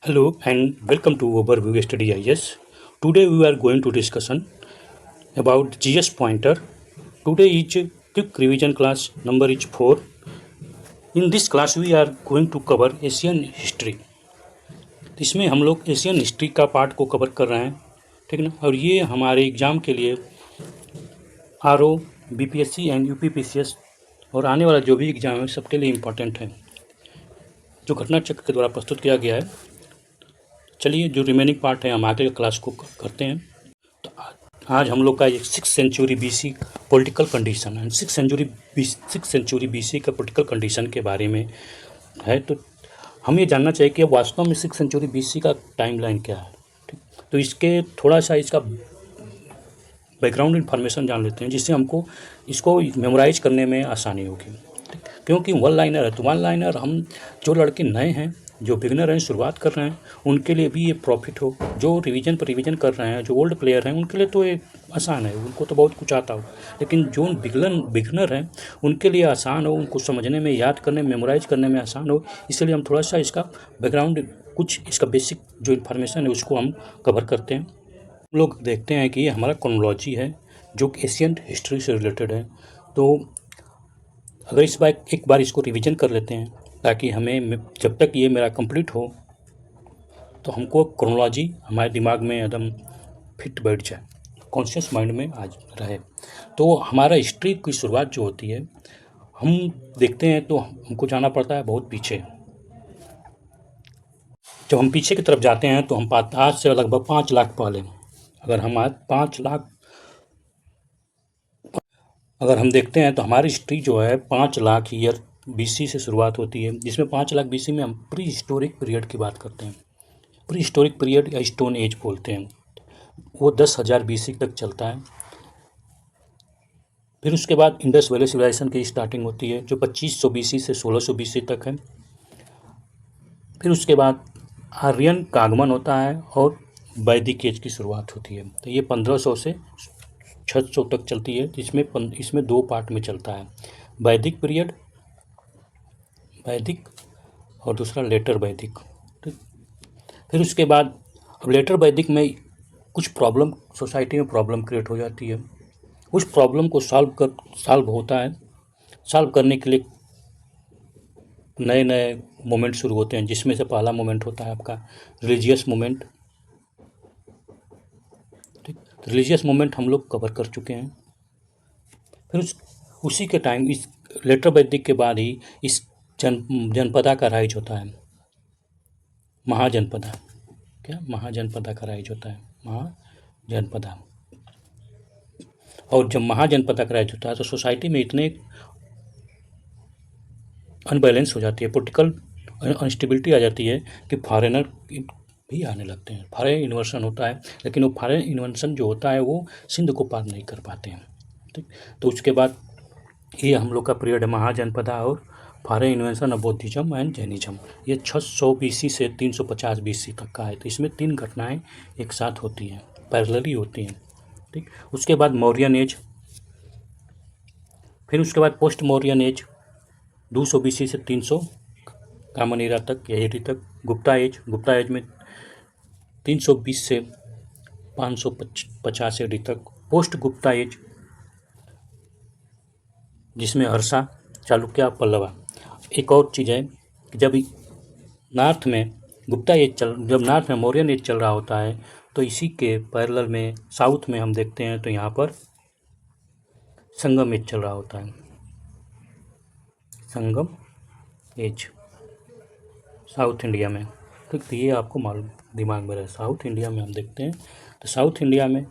Hello and welcome to Overview Study IS. Today we are going to discussion about GS pointer. Today is quick revision class number is 4. In this class we are going to cover Asian history. इसमें हम लोग Asian history का part को cover कर रहे हैं, ठीक ना। और ये हमारे एग्ज़ाम के लिए RO, BPSC एंड UPPCS और आने वाला जो भी एग्ज़ाम है सबके लिए इम्पोर्टेंट है, जो घटना चक्र के द्वारा प्रस्तुत किया गया है। चलिए जो रिमेनिंग पार्ट है हम आगे क्लास को करते हैं। तो आज हम लोग का एक 6th century BC political condition and 6th century BC का पॉलिटिकल कंडीशन के बारे में है। तो हमें जानना चाहिए कि वास्तव में 6th सेंचुरी BC का टाइमलाइन क्या है। ठीक, तो इसके थोड़ा सा इसका बैकग्राउंड इन्फॉर्मेशन जान लेते हैं, जिससे हमको इसको मेमोराइज करने में आसानी होगी। क्योंकि वन लाइनर है, तो वन लाइनर हम जो लड़के नए हैं, जो बिगनर हैं, शुरुआत कर रहे हैं, उनके लिए भी ये प्रॉफिट हो। जो रिवीजन पर रिवीजन कर रहे हैं, जो ओल्ड प्लेयर हैं, उनके लिए तो ये आसान है, उनको तो बहुत कुछ आता हो। लेकिन जो बिगनर हैं उनके लिए आसान हो, उनको समझने में, याद करने में, मेमोराइज करने में आसान हो। इसलिए हम थोड़ा सा इसका बैकग्राउंड, कुछ इसका बेसिक जो इन्फॉर्मेशन है उसको हम कवर करते हैं। हम लोग देखते हैं कि ये हमारा क्रोनोलॉजी है जो एशियन हिस्ट्री से रिलेटेड है। तो अगर एक बार इसको रिवीजन कर लेते हैं, ताकि हमें जब तक ये मेरा कंप्लीट हो तो हमको क्रोनोलॉजी हमारे दिमाग में एकदम फिट बैठ जाए, कॉन्शियस माइंड में आज रहे। तो हमारा हिस्ट्री की शुरुआत जो होती है, हम देखते हैं तो हमको जाना पड़ता है बहुत पीछे। जब हम पीछे की तरफ जाते हैं तो हम पाते आज से लगभग 5 लाख पहले, अगर हम देखते हैं तो हमारी हिस्ट्री जो है 5 लाख ईयर BC से शुरुआत होती है, जिसमें 5 लाख BC में हम प्री हिस्टोरिक पीरियड की बात करते हैं। प्री हिस्टोरिक पीरियड या स्टोन एज बोलते हैं, वो 10,000 BC तक चलता है। फिर उसके बाद इंडस वैली सिविलाइजेशन की स्टार्टिंग होती है, जो 2500 BC से 1600 BC तक है। फिर उसके बाद आर्यन का आगमन होता है और वैदिक एज की शुरुआत होती है। तो ये 1500 से 600 तक चलती है, इसमें 2 पार्ट में चलता है, वैदिक पीरियड, वैदिक, और दूसरा लेटर वैदिक। ठीक, फिर उसके बाद अब लेटर वैदिक में कुछ प्रॉब्लम, सोसाइटी में प्रॉब्लम क्रिएट हो जाती है। उस प्रॉब्लम को सॉल्व होता है। सॉल्व करने के लिए नए नए मोमेंट शुरू होते हैं, जिसमें से पहला मोमेंट होता है आपका रिलीजियस मोमेंट। ठीक, रिलीजियस मोमेंट हम लोग कवर कर चुके हैं। फिर उसी के टाइम, इस लेटर वैदिक के बाद ही इस जनपदा का राइज होता है, महाजनपदा। क्या महाजनपदा का राइज होता है, महाजनपदा। और जब महाजनपदा का राइज होता है तो सोसाइटी में इतने अनबैलेंस हो जाती है, पॉलिटिकल अनस्टेबिलिटी आ जाती है कि फॉरेनर भी आने लगते हैं। फॉरेन इन्वेंशन होता है, लेकिन वो फॉरेन इन्वेंशन जो होता है वो सिंध को पार नहीं कर पाते हैं। ठीक, तो उसके बाद ये हम लोग का पीरियड है महाजनपदा और foreign invention of बौद्धिज्म and Jainism. ये 600 BC से 350 BC तक का है। तो इसमें 3 घटनाएं एक साथ होती हैं, पैरेलली होती हैं। ठीक, उसके बाद मौर्यन एज, फिर उसके बाद पोस्ट मौर्यन एज 200 BC से 300 कॉमन एरा तक या एडी तक। गुप्ता एज में 320 से 550 AD तक। पोस्ट गुप्ता एज, जिसमें हर्षा, चालुक्य, पल्लवा। एक और चीज़ है कि जब नॉर्थ में जब नॉर्थ में मौर्यन एज चल रहा होता है, तो इसी के पैरेलल में साउथ में हम देखते हैं तो यहाँ पर संगम एज चल रहा होता है, संगम एज साउथ इंडिया में। तो ये आपको मालूम दिमाग में रहे, साउथ इंडिया में हम देखते हैं। तो साउथ इंडिया में,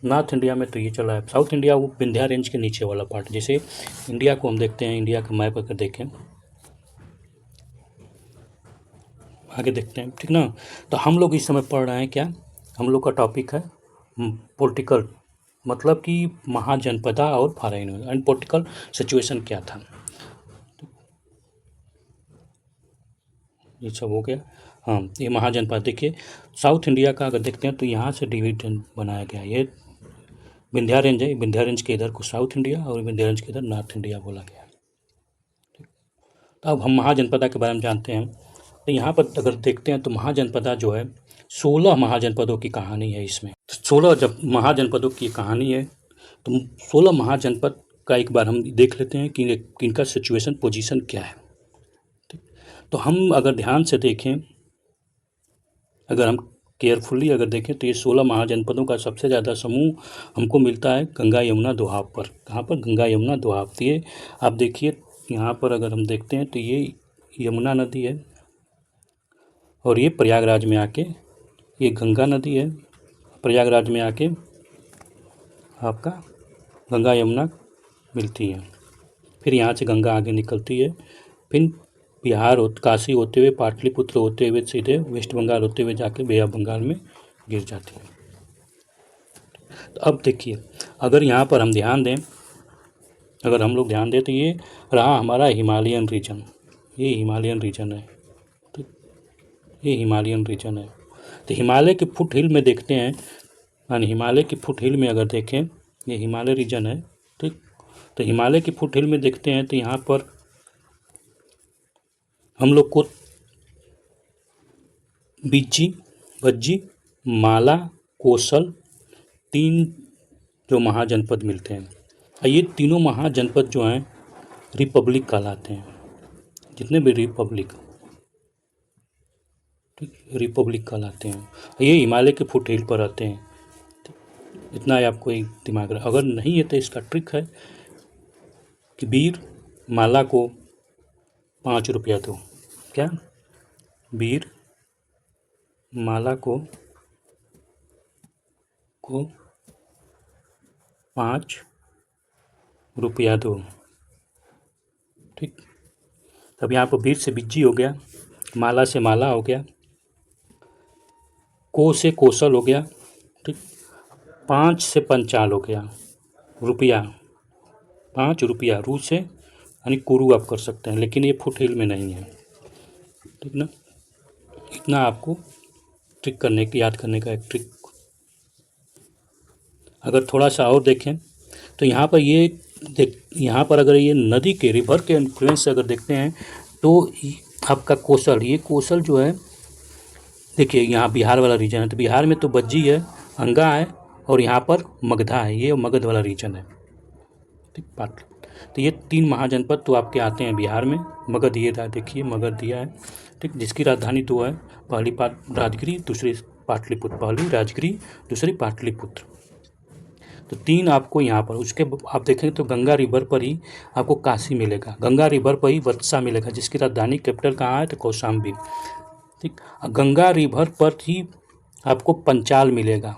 नॉर्थ इंडिया में तो ये चला है। साउथ इंडिया वो विंध्या रेंज के नीचे वाला पार्ट। जैसे इंडिया को हम देखते हैं, इंडिया का मैप अगर देखें, आगे देखते हैं, ठीक ना। तो हम लोग इस समय पढ़ रहे हैं क्या, हम लोग का टॉपिक है पॉलिटिकल, मतलब कि महाजनपदा और फॉरेन एंड पॉलिटिकल सिचुएशन क्या था। ये सब हो गया। हाँ, ये महाजनपद देखिए, साउथ इंडिया का अगर देखते हैं तो यहाँ से डिवीजन बनाया गया। ये विंध्या रेंज है, विंध्या रेंज के इधर को साउथ इंडिया और विंध्या रेंज के इधर नॉर्थ इंडिया बोला गया। ठीक, तो अब हम महाजनपदा के बारे में जानते हैं। तो यहाँ पर अगर देखते हैं तो महाजनपदा जो है 16 महाजनपदों की कहानी है इसमें। 16 जब महाजनपदों की कहानी है तो 16 महाजनपद का एक बार हम देख लेते हैं कि इनका सिचुएशन पोजीशन क्या है। तो हम अगर ध्यान से देखें, अगर हम केयरफुली अगर देखें तो ये 16 महाजनपदों का सबसे ज़्यादा समूह हमको मिलता है गंगा यमुना दोआब पर। कहाँ पर? गंगा यमुना दोआब। तो ये आप देखिए यहाँ पर अगर हम देखते हैं तो ये यमुना नदी है और ये प्रयागराज में आके, ये गंगा नदी है, प्रयागराज में आके आपका गंगा यमुना मिलती है। फिर यहाँ से गंगा आगे निकलती है, फिर बिहार काशी होते हुए पाटलिपुत्र होते हुए सीधे वेस्ट बंगाल होते हुए जाके बे ऑफ बंगाल में गिर जाती है। तो अब देखिए अगर यहाँ पर हम ध्यान दें, अगर हम लोग ध्यान दें तो ये रहा हमारा हिमालयन रीजन, ये हिमालयन रीजन है, तो ये हिमालयन रीजन है। तो हिमालय के फुट हिल में देखते हैं, यानी हिमालय की फुट हिल में अगर देखें, ये हिमालय रीजन है, ठीक। तो हिमालय की फुट हिल में देखते हैं तो यहाँ पर हम लोग को बज्जी, माला, कोसल, 3 जो महाजनपद मिलते हैं। ये तीनों महाजनपद जो हैं रिपब्लिक कहलाते हैं। जितने भी रिपब्लिक, ठीक, रिपब्लिक कहलाते हैं। ये हिमालय के फुट हिल पर आते हैं। इतना ही आपको एक दिमाग रहा। अगर नहीं है तो इसका ट्रिक है कि वीर माला को 5 रुपया दो। क्या? वीर माला को 5 रुपया दो, ठीक। तब यहाँ पर वीर से बिज्जी हो गया, माला से माला हो गया, को से कौशल हो गया, ठीक। 5 से पंचाल हो गया, रुपया, 5 रुपया, रू से यानी कुरू आप कर सकते हैं, लेकिन ये फुट हिल में नहीं है, ठीक ना। इतना आपको ट्रिक करने की, याद करने का एक ट्रिक। अगर थोड़ा सा और देखें तो यहाँ पर यहाँ पर अगर ये नदी के रिवर के इन्फ्लुएंस से अगर देखते हैं तो आपका कोसल, ये कोसल जो है, देखिए यहाँ बिहार वाला रीजन है, तो बिहार में तो बज्जी है, अंगा है और यहाँ पर मगधा है, ये मगध वाला रीजन है, ठीक। पाटलिपुत्र। तो ये 3 महाजनपद तो आपके आते हैं बिहार में। मगध ये देखिए मगध दिया है, ठीक, जिसकी राजधानी 2 है, पहली राजगिरी, दूसरी पाटलिपुत्र, पहली राजगिरी, दूसरी पाटलिपुत्र। तो 3 आपको यहाँ पर। उसके आप देखेंगे तो गंगा रिवर पर ही आपको काशी मिलेगा, गंगा रिवर पर ही वत्सा मिलेगा, जिसकी राजधानी कैपिटल कहाँ है? तो कौशाम्बी, ठीक। गंगा रिवर पर ही आपको पंचाल मिलेगा,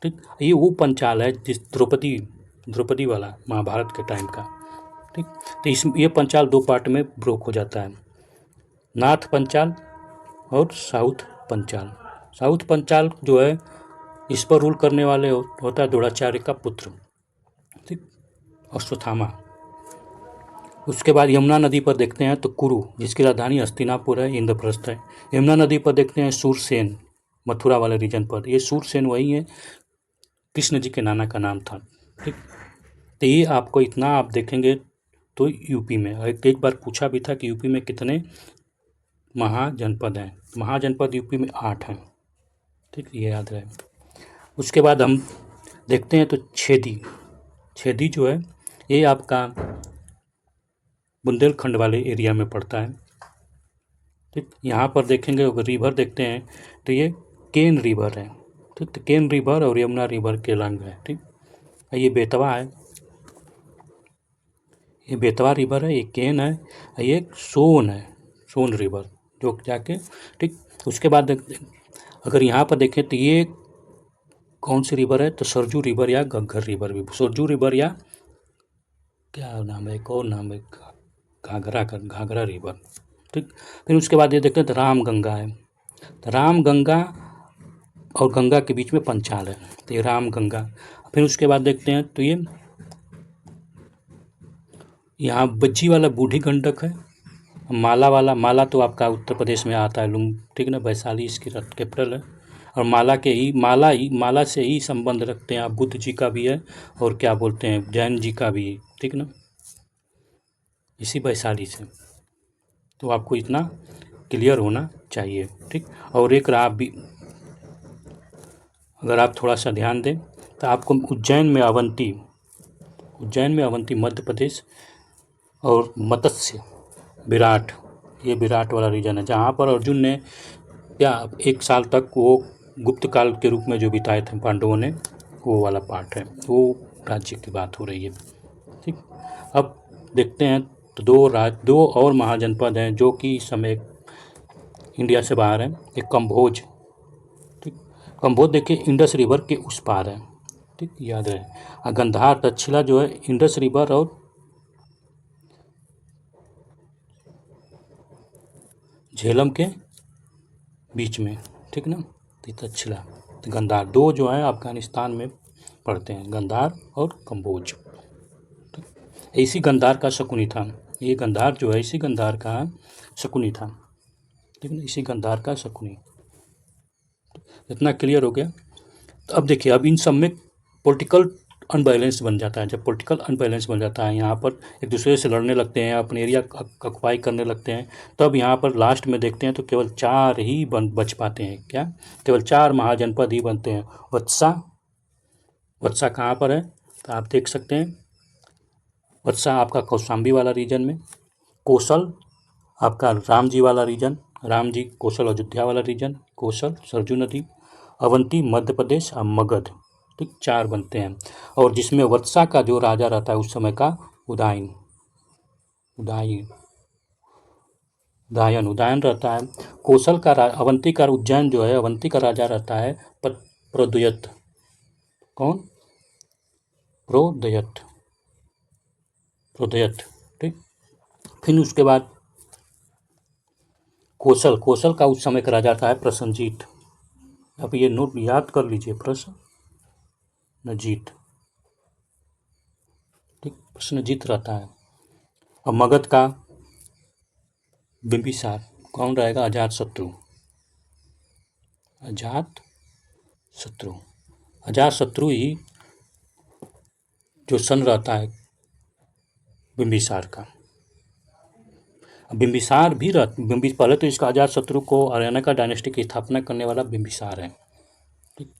ठीक। ये वो पंचाल है जिस द्रौपदी वाला महाभारत के टाइम का, ठीक। तो ये पंचाल 2 पार्ट में ब्रोक हो जाता है, नॉर्थ पंचाल और साउथ पंचाल। साउथ पंचाल जो है इस पर रूल करने वाले होता है द्रोणाचार्य का पुत्र, ठीक, अश्वत्थामा। उसके बाद यमुना नदी पर देखते हैं तो कुरु, जिसकी राजधानी हस्तिनापुर है, इंद्रप्रस्थ है। यमुना नदी पर देखते हैं सूरसेन, मथुरा वाले रीजन पर। ये सूरसेन वही है, कृष्ण जी के नाना का नाम था, ठीक। तो ये आपको इतना आप देखेंगे तो यूपी में एक बार पूछा भी था कि यूपी में कितने महाजनपद हैं। महाजनपद यूपी में 8 हैं, ठीक, ये याद रहे। उसके बाद हम देखते हैं तो छेदी जो है ये आपका बुंदेलखंड वाले एरिया में पड़ता है, ठीक। यहाँ पर देखेंगे अगर रिवर देखते हैं तो ये केन रिवर है, ठीक। तो केन रिवर और यमुना रिवर के लंग है, ठीक। ये बेतवा है, ये बेतवा रिवर है, ये केन है, ये सोन है, सोन रिवर जो जाके, ठीक। उसके बाद अगर यहाँ पर देखें तो ये कौन सी रिवर है? तो सरजू रिवर या घग्गर रिवर भी, सरजू रिवर या क्या नाम है, एक और नाम है, घाघरा रिवर, ठीक। फिर उसके बाद ये देखते हैं तो राम गंगा है, तो राम गंगा और गंगा के बीच में पंचाल है, तो ये राम गंगा। फिर उसके बाद देखते हैं तो ये यहाँ बज्जी वाला बूढ़ी गंडक है, माला तो आपका उत्तर प्रदेश में आता है, ठीक ना, वैशाली इसकी कैपिटल है। और माला से ही संबंध रखते हैं आप, बुद्ध जी का भी है और क्या बोलते हैं जैन जी का भी है, ठीक ना, इसी वैशाली से। तो आपको इतना क्लियर होना चाहिए। ठीक, और एक आप भी अगर आप थोड़ा सा ध्यान दें तो आपको उज्जैन में अवंती मध्य प्रदेश और मत्स्य विराट, ये विराट वाला रीजन है जहाँ पर अर्जुन ने क्या 1 साल तक वो गुप्त काल के रूप में जो बिताए थे पांडवों ने, वो वाला पार्ट है, वो राज्य की बात हो रही है। ठीक, अब देखते हैं तो दो और महाजनपद हैं जो कि इस समय इंडिया से बाहर हैं। एक कंभोज, ठीक, कंभोज देखिए इंडस रिवर के उस पार है। ठीक, याद रहे। गंधार तक्षशिला जो है इंडस रिवर और झेलम के बीच में। ठीक ना, तो तक्षशिला, तो गंधार, दो जो है अफगानिस्तान में पड़ते हैं, गंधार और कंबोज। इसी गंधार का शकुनी था, ये गंधार जो है इसी गंधार का शकुनी था। ठीक है, इसी गंधार का शकुनी। इतना क्लियर हो गया। तो अब देखिए, अब इन सब में पॉलिटिकल अनबैलेंस बन जाता है। जब पॉलिटिकल अनबैलेंस बन जाता है, यहाँ पर एक दूसरे से लड़ने लगते हैं, अपने एरिया ऑक्युपाई करने लगते हैं, तब यहाँ पर लास्ट में देखते हैं तो केवल 4 ही बच पाते हैं। क्या, केवल 4 महाजनपद ही बनते हैं। वत्सा कहाँ पर है तो आप देख सकते हैं, वत्सा आपका कौशाम्बी वाला रीजन में, कौशल आपका राम जी वाला रीजन, राम जी कौशल अयोध्या वाला रीजन, कौशल सरजू नदी, अवंती मध्य प्रदेश और मगध। ठीक, 4 बनते हैं। और जिसमें वत्सा का जो राजा रहता है उस समय का उदयन रहता है। कौशल का अवंती का उज्जैन जो है, अवंती का राजा रहता है प्रोदयत। कौन? प्रोदयत। ठीक, फिर उसके बाद कौशल का उस समय का राजा था है प्रसन्नजीत। अब ये नोट याद कर लीजिए, प्रसन्नजीत। ठीक, प्रसन्नजीत रहता है। और मगध का बिंबिसार। कौन रहेगा? अजातशत्रु ही जो सन रहता है बिंबिसार का। बिंबिसार भी पहले तो इसका अजातशत्रु को हरियाणा का डायनेस्टी की स्थापना करने वाला बिंबिसार है। ठीक,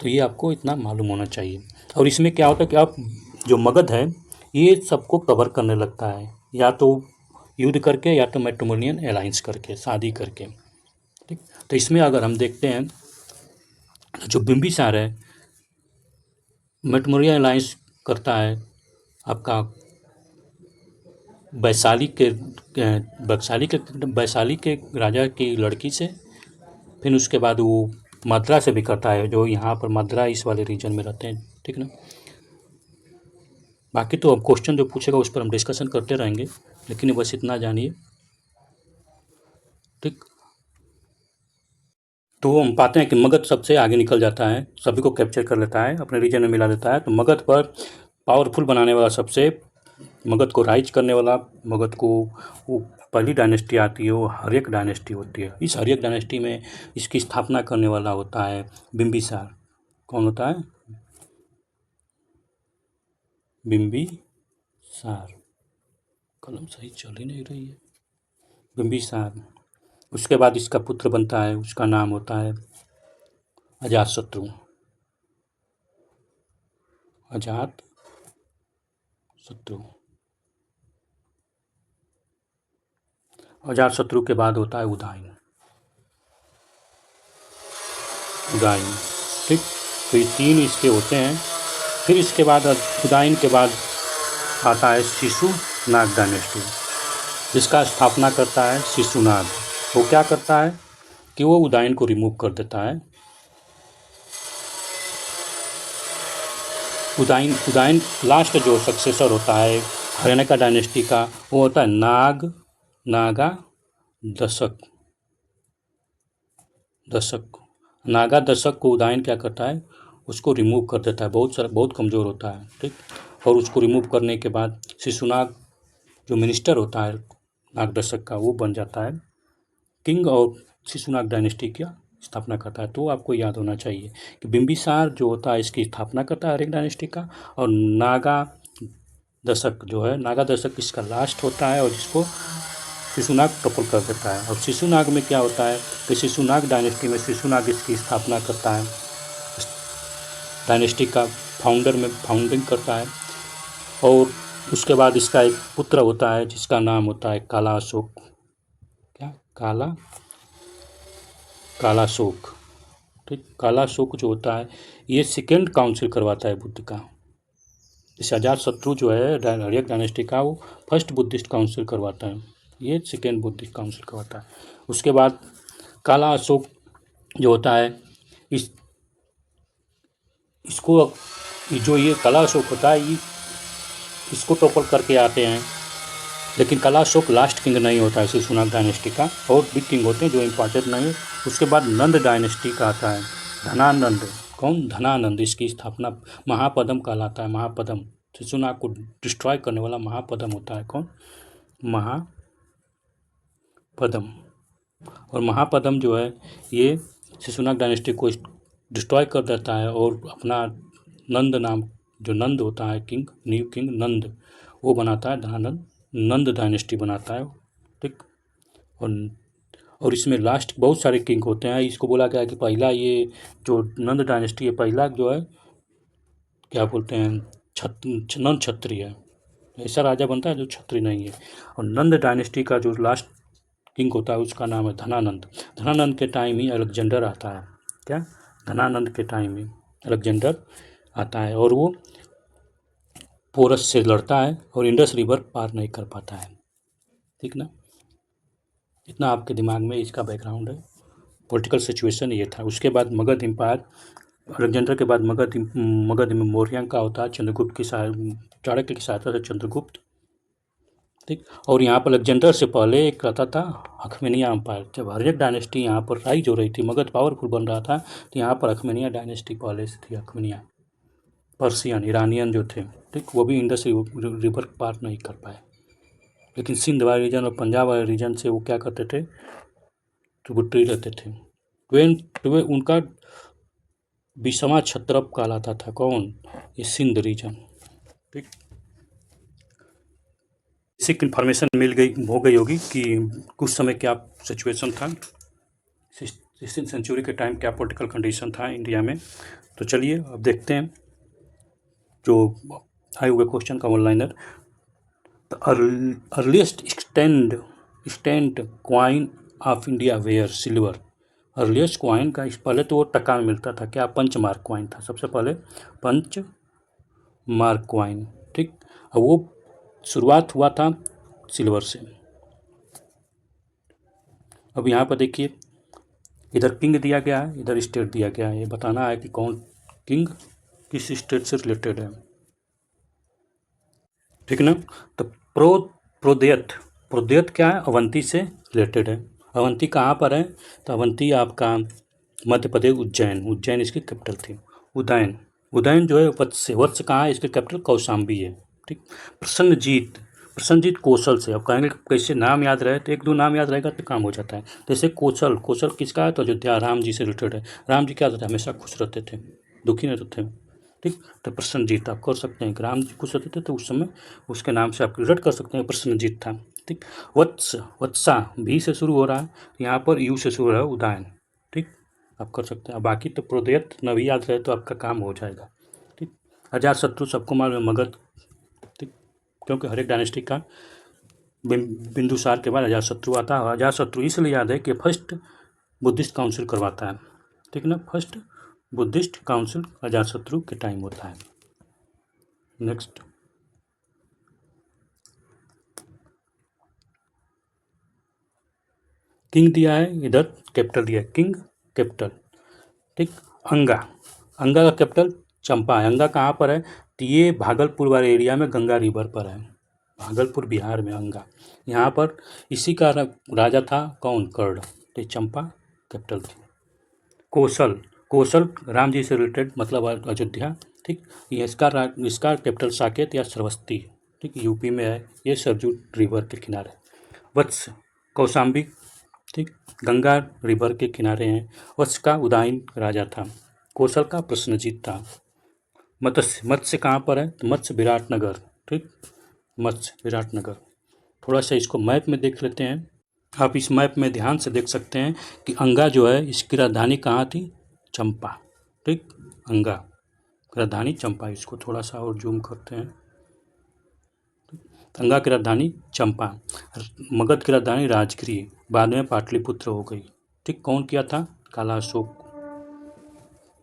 तो ये आपको इतना मालूम होना चाहिए। और इसमें क्या होता है कि आप जो मगध है ये सबको कवर करने लगता है, या तो युद्ध करके या तो मैट्रिमोनियल अलायंस करके, शादी करके। ठीक, तो इसमें अगर हम देखते हैं जो बिंबिसार है मैट्रिमोनियल अलायंस करता है आपका वैशाली के राजा की लड़की से। फिर उसके बाद वो मद्रा से भी करता है, जो यहाँ पर मद्रा इस वाले रीजन में रहते हैं। ठीक ना, बाकी तो अब क्वेश्चन जो पूछेगा उस पर हम डिस्कशन करते रहेंगे, लेकिन बस इतना जानिए। ठीक, तो हम पाते हैं कि मगध सबसे आगे निकल जाता है, सभी को कैप्चर कर लेता है, अपने रीजन में मिला देता है। तो मगध पर पावरफुल बनाने वाला सबसे, मगध को राइज करने वाला, मगध को वो पहली डायनेस्टी आती है, वो हर्यक डायनेस्टी होती है। इस हर्यक डायनेस्टी में इसकी स्थापना करने वाला होता है बिंबिसार। कौन होता है? बिंबिसार। कलम सही चल ही नहीं रही है। बिंबिसार। उसके बाद इसका पुत्र बनता है, उसका नाम होता है अजातशत्रु। अजातशत्रु के बाद होता है उदयन। ठीक, तो ये 3 इसके होते हैं। फिर इसके बाद उदयन के बाद आता है शिशुनाग डायनेस्टी, जिसका स्थापना करता है शिशुनाग। वो क्या करता है कि वो उदयन को रिमूव कर देता है। उदयन लास्ट जो सक्सेसर होता है हरियाणा का डायनेस्टी का, वो होता है नागा दशक को उदयन क्या करता है, उसको रिमूव कर देता है। बहुत कमज़ोर होता है। ठीक, और उसको रिमूव करने के बाद शिशुनाग जो मिनिस्टर होता है नागदशक का, वो बन जाता है किंग और शिशुनाग डायनेस्टी का स्थापना करता है। तो आपको याद होना चाहिए कि बिंबिसार जो होता है इसकी स्थापना करता है हर एक डायनेस्टी का, और नागा दशक जो है, नागा दशक इसका लास्ट होता है और जिसको शिशुनाग टॉपल कर देता है। और शिशुनाग में क्या होता है कि शिशुनाग डायनेस्टी में शिशुनाग इसकी स्थापना करता है, डायनेस्टी का फाउंडिंग करता है। और उसके बाद इसका एक पुत्र होता है जिसका नाम होता है काला अशोक। क्या? काला अशोक। ठीक, काला अशोक जो होता है ये सेकेंड काउंसिल करवाता है बुद्ध का। जैसे अजातशत्रु जो है हर्यक डायनेस्टी का, वो फर्स्ट बुद्धिस्ट काउंसिल करवाता है, ये सेकेंड बुद्धिस्ट काउंसिल करवाता है। उसके बाद काला अशोक जो होता है इसको जो ये काला अशोक होता है ये इसको टॉपल करके आते हैं। लेकिन काला अशोक लास्ट किंग नहीं होता है शिशुनाग डायनेस्टी का, और बिग किंग होते हैं जो इम्पॉर्टेंट नहीं है। उसके बाद नंद डायनेस्टी का आता है, धनानंद। कौन? धनानंद। इसकी स्थापना महापदम कहलाता है। महापदम शिशुनाग को डिस्ट्रॉय करने वाला महापदम होता है। कौन? महापदम। और महापदम जो है ये शिशुनाग डायनेस्टी को डिस्ट्रॉय कर देता है और अपना नंद नाम, जो नंद होता है किंग, न्यू किंग नंद, वो बनाता है धनानंद, नंद डायनेस्टी बनाता है। ठीक। और इसमें लास्ट बहुत सारे किंग होते हैं। इसको बोला गया है कि पहला ये जो नंद डायनेस्टी है पहला जो है क्या बोलते हैं नंद क्षत्रिय है। ऐसा राजा बनता है जो क्षत्रिय नहीं है। और नंद डायनेस्टी का जो लास्ट किंग होता है उसका नाम है धनानंद। धनानंद के टाइम ही अलेक्जेंडर आता है। क्या? धनानंद के टाइम ही अलेक्जेंडर आता है और वो पोरस से लड़ता है और इंडस रिवर पार नहीं कर पाता है। ठीक ना? इतना आपके दिमाग में इसका बैकग्राउंड है। पॉलिटिकल सिचुएशन ये था। उसके बाद मगध एम्पायर, अलेक्जेंडर के बाद मगध में मौर्य का होता है, चंद्रगुप्त की चाणक्य की सहायता से चंद्रगुप्त। ठीक। और यहाँ पर अलेक्जेंडर से पहले एक रहता था अखमेनिया एम्पायर। जब हर्यक डायनेस्टी यहाँ पर राइज हो रही थी, मगध पावरफुल बन रहा था, तो यहाँ पर अखमेनिया डायनेस्टी पहले से थी। अखमेनिया पर्सियन ईरानियन जो थे, ठीक, वो भी इंडस रिवर पार नहीं कर पाए। लेकिन सिंध वाले रीजन और पंजाब वाले रीजन से वो क्या करते थे, ट्रिब्यूटरी रहते थे। तो उनका विषमा क्षत्रप कहलाता था। कौन? ये सिंध रीजन। ठीक। बेसिक इन्फॉर्मेशन हो गई होगी कि कुछ समय क्या सिचुएशन था, 16th सेंचुरी के टाइम क्या पॉलिटिकल कंडीशन था इंडिया में। तो चलिए अब देखते हैं जो आए हुए क्वेश्चन का oneliner. The earliest stand coin of India were silver. Earliest coin का पहले तो वो टका में मिलता था। क्या? पंचमार्क क्वाइन था सबसे पहले, पंचमार्क क्वाइन। ठीक। अब वो शुरुआत हुआ था सिल्वर से। अब यहाँ पर देखिए, इधर किंग दिया गया है, इधर स्टेट दिया गया है। ये बताना है कि कौन किंग किस स्टेट से रिलेटेड है। ठीक ना? तो प्रोदेत क्या है? अवंती से रिलेटेड है। अवंती कहाँ पर है? तो अवंती आपका मध्य प्रदेश, उज्जैन इसकी कैपिटल थी। उदयन जो है वत्स कहाँ है? इसके कैपिटल कौशाम्बी है। ठीक। प्रसन्नजीत कौशल से। अब कहेंगे कैसे नाम याद रहे, तो एक दो नाम याद रहेगा तो काम हो जाता है। जैसे कौशल किसका है? तो अयोध्या राम जी से रिलेटेड है। राम जी क्या होता है? हमेशा खुश रहते थे, दुखी नहीं रहते। ठीक। तो प्रसन्नजीत आप कर सकते हैं कि राम जी खुश रहते थे तो उस समय उसके नाम से आप रिलेट कर सकते हैं, प्रसन्नजीत था। ठीक। वत्सा भी से शुरू हो रहा है, यहाँ पर यू से शुरू हो रहा है, उदयन। ठीक, आप कर सकते हैं। बाकी तो प्रोदयत न भी याद रहे तो आपका काम हो जाएगा। ठीक। अजातशत्रु सबको मालूम है, मगध। ठीक। क्योंकि हर एक डायनेस्टी का बिंदुसार के बाद अजातशत्रु आता है। अजातशत्रु इसलिए याद है कि फर्स्ट बुद्धिस्ट काउंसिल करवाता है। ठीक ना? फर्स्ट बुद्धिस्ट काउंसिल अजातशत्रु के टाइम होता है। नेक्स्ट, किंग दिया है, इधर कैपिटल दिया है, किंग कैपिटल। ठीक। अंगा का कैपिटल चंपा है। अंगा कहाँ पर है? तो ये भागलपुर वाले एरिया में गंगा रिवर पर है, भागलपुर बिहार में अंगा। यहाँ पर इसी का राजा था कौन? कर्ण। तो चंपा कैपिटल थी। कौशल राम जी से रिलेटेड, मतलब अयोध्या। ठीक। ये इसका कैपिटल साकेत या श्रावस्ती। ठीक, यूपी में है, ये सरजू रिवर के किनारे। वत्स कौशाम्बी। ठीक, गंगा रिवर के किनारे हैं। वत्स का उदयन राजा था। कौशल का प्रसन्नजीत था। मत्स्य कहाँ पर है? तो मत्स्य विराटनगर। ठीक, मत्स्य विराटनगर। थोड़ा सा इसको मैप में देख लेते हैं। आप इस मैप में ध्यान से देख सकते हैं कि अंगा जो है इसकी राजधानी कहाँ थी? चंपा। ठीक, अंगा राजधानी चंपा। इसको थोड़ा सा और जूम करते हैं। अंगा की राजधानी चंपा, मगध की राजधानी राजगिरी, बाद में पाटलिपुत्र हो गई। ठीक, कौन किया था? काला अशोक,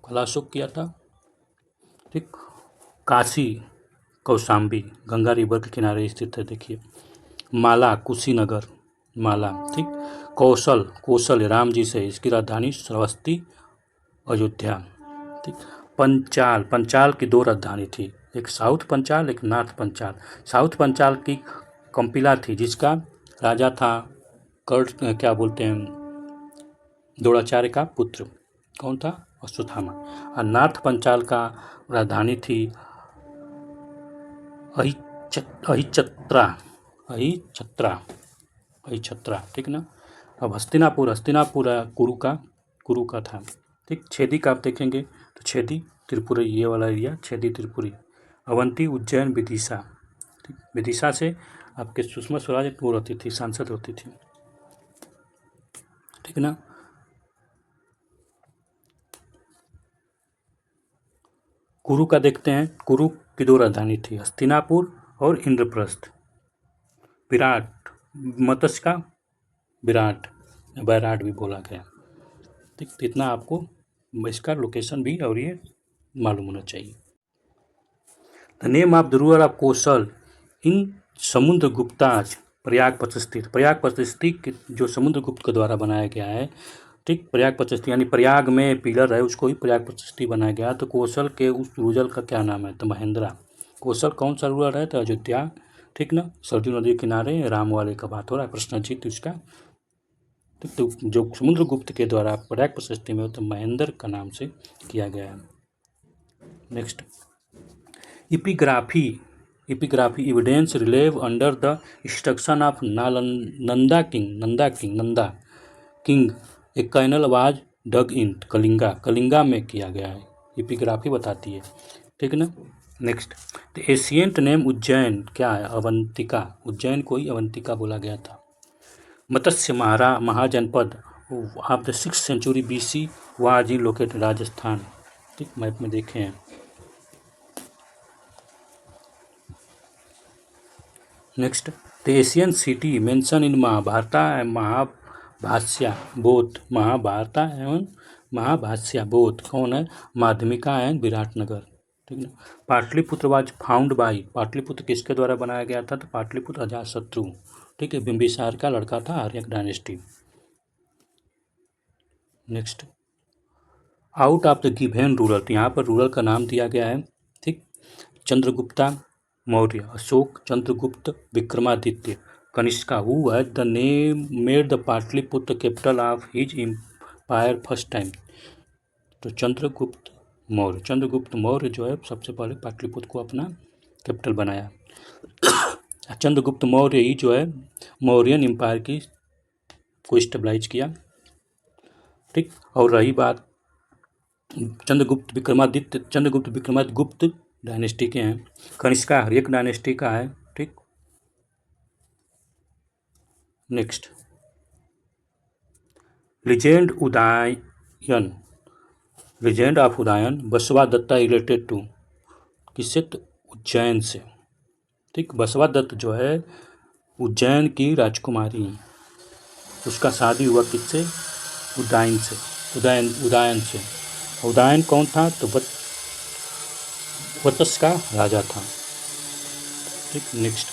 काला अशोक किया था। ठीक, काशी कौशाम्बी गंगा रिवर के किनारे स्थित है, देखिए। माला कुशीनगर, माला। ठीक, कौशल, कौशल राम जी से, इसकी राजधानी श्रावस्ती अयोध्या। ठीक, पंचाल, पंचाल की दो राजधानी थी, एक साउथ पंचाल एक नॉर्थ पंचाल। साउथ पंचाल की कंपिला थी जिसका राजा था कर्ण, क्या बोलते हैं, द्रोणाचार्य का पुत्र। कौन था? अश्वत्थामा। और नॉर्थ पंचाल का राजधानी थी अहिछत्रा, अहिछत्रा, अहिछत्रा। ठीक ना। अब हस्तिनापुर, हस्तिनापुर कुरु का था। ठीक, छेदी का आप देखेंगे तो छेदी त्रिपुरी, ये वाला एरिया छेदी त्रिपुरी। अवंती उज्जैन विदिशा। ठीक, विदिशा से आपके सुषमा स्वराज वो रहती थी, सांसद होती थी। ठीक ना। कुरु का देखते हैं, कुरु की दो राजधानी थी, हस्तिनापुर और इंद्रप्रस्थ। विराट, मत्स्य का विराट, बैराट भी बोला गया। ठीक, इतना आपको इसका लोकेशन भी और ये मालूम होना चाहिए। The name of the ruler of Kaushal in Samudragupta's, प्रयागपत स्थित। प्रयागपत स्थित जो समुद्रगुप्त के द्वारा बनाया गया है। ठीक, प्रयागपत यानी प्रयाग में पिलर है, उसको ही प्रयागपत बनाया गया। तो कौशल के उस रूरल का क्या नाम है? तो महेंद्रा। कौशल कौन सा रूरल है? तो अयोध्या। ठीक ना, सरयू नदी के किनारे, राम वाले का बात हो रहा है, प्रश्नजीत उसका। तो जो समुद्रगुप्त के द्वारा प्रयागपत में तो महेंद्र का नाम से किया गया है। Next, epigraphy, epigraphy evidence relieve under the instruction of Nanda king a canal was dug in Kalinga, Kalinga में किया गया है। इपिग्राफी बताती है। ठीक है ना। Next, the ancient name Ujjain क्या है? अवंतिका, उज्जैन को ही अवंतिका बोला गया था। Matsya Mahajanapada of the 6th century BC was in located Rajasthan. ठीक, मैप में देखें हैं। Next, the Asian city mention in Mahabharata and Mahabhashya both, Mahabharata एवं महाभाष्य बोथ कौन है? माध्यमिका एंड विराटनगर। ठीक है। Pataliputra was found by, Pataliputra किसके द्वारा बनाया गया था? तो पाटलिपुत्र अजातशत्रु। ठीक है, बिंबिसार का लड़का था, Aryak dynasty. Next, out of the given rural, तो यहाँ पर रूरल का नाम दिया गया है। ठीक, Chandragupta Maurya, Ashoka, Chandragupta, Vikramaditya, Kanishka. Who has the name made the Pataliputra capital of his empire first time? तो चंद्रगुप्त मौर्य, चंद्रगुप्त मौर्य जो है सबसे पहले पाटलिपुत्र को अपना कैपिटल बनाया। चंद्रगुप्त मौर्य ही जो है मौर्यन एम्पायर की को स्टेबलाइज किया। ठीक, और रही बात चंद्रगुप्त विक्रमादित्य, चंद्रगुप्त विक्रमादित्य गुप्त डायनेस्टी के हैं। कनिष्का हर्यक डायनेस्टी का है। ठीक, next, legend Udayan, legend of Udayan बसवा दत्ता रिलेटेड टू, किससे? तो उज्जैन से। ठीक, बसवा दत्त जो है उज्जैन की राजकुमारी, उसका शादी हुआ किससे? उदयन से, उदयन से। उदयन कौन था? तो वत्स का राजा था। ठीक, next,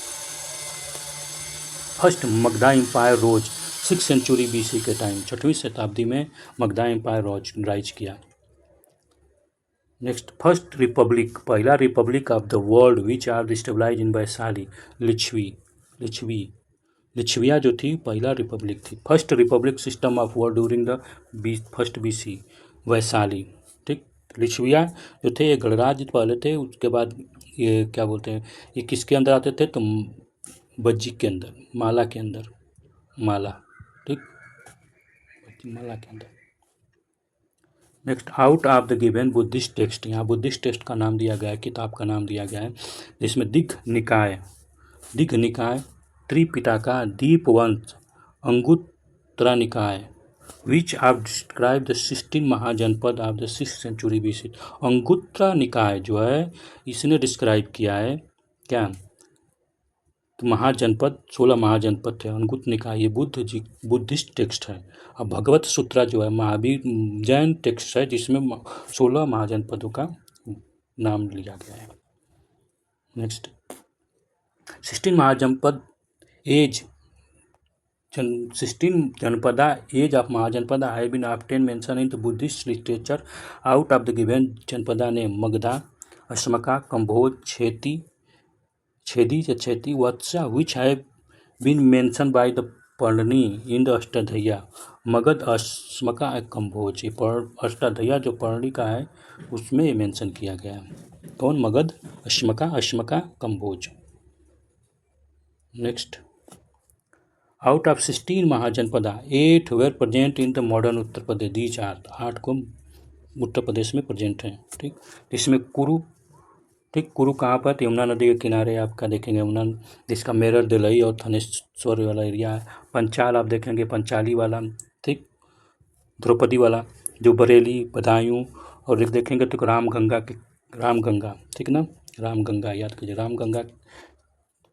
first Magadha empire rose 6th century BC के टाइम, 6वीं शताब्दी में मगधा एम्पायर राइज किया। नेक्स्ट, फर्स्ट रिपब्लिक, पहला republic of the world which are stabilize in Vaishali, Lichchhavia जो थी पहला रिपब्लिक थी। First republic system of world during the first BC, Vaishali. ठीक, लिच्छविया जो थे ये गणराज्य पहले थे, उसके बाद ये क्या बोलते हैं, ये किसके अंदर आते थे? तो बज्जी के अंदर, माला के अंदर, माला। ठीक, माला के अंदर। Next, out of the given Buddhist text, यहाँ बुद्धिस्ट टेक्स्ट का नाम दिया गया है, किताब का नाम दिया गया है जिसमें दिघ निकाय त्रिपिटका दीपवंश अंगुत्रा निकाय विच आप describe the 16 Mahajanapada of the 6th century BC। Anguttara Nikaya जो है इसने डिस्क्राइब किया है क्या, तो महाजनपद 16 महाजनपद थे। अंगुत्रा निकाय ये बुद्धिस्ट टेक्स्ट है। अब भगवत सूत्रा जो है महावीर जैन टेक्स्ट है जिसमें 16 महाजनपदों का नाम लिया गया है। Next 16 Mahajanapada as 16 Janapada as of Mahajanapada have been often mention in the Buddhist literature. Out of the given Janapada ने Magadha, Ashmaka, Kambhoj, Chedi Vatsa which have been mention by the पर्णी इन द अष्टाध्यायी। मगध, अश्मका, कंभोज, ये अष्टाध्यायी जो पर्णी का है उसमें मेंशन किया गया है। कौन? Magadh, Ashmaka, Kambhoj. Next out of 16 Mahajanapada 8 were present in the modern Uttar Pradesh. These are 8 को उत्तर प्रदेश में प्रेजेंट हैं। ठीक, इसमें कुरु, ठीक, कुरु कहाँ पर? यमुना नदी के किनारे आपका देखेंगे यमुना, जिसका मेरठ, दिलई और थानेश्वर वाला एरिया है। पंचाल आप देखेंगे पंचाली वाला, ठीक, द्रौपदी वाला जो बरेली, बदायूं, और एक देखेंगे तो रामगंगा, ठीक ना, रामगंगा याद कीजिए, रामगंगा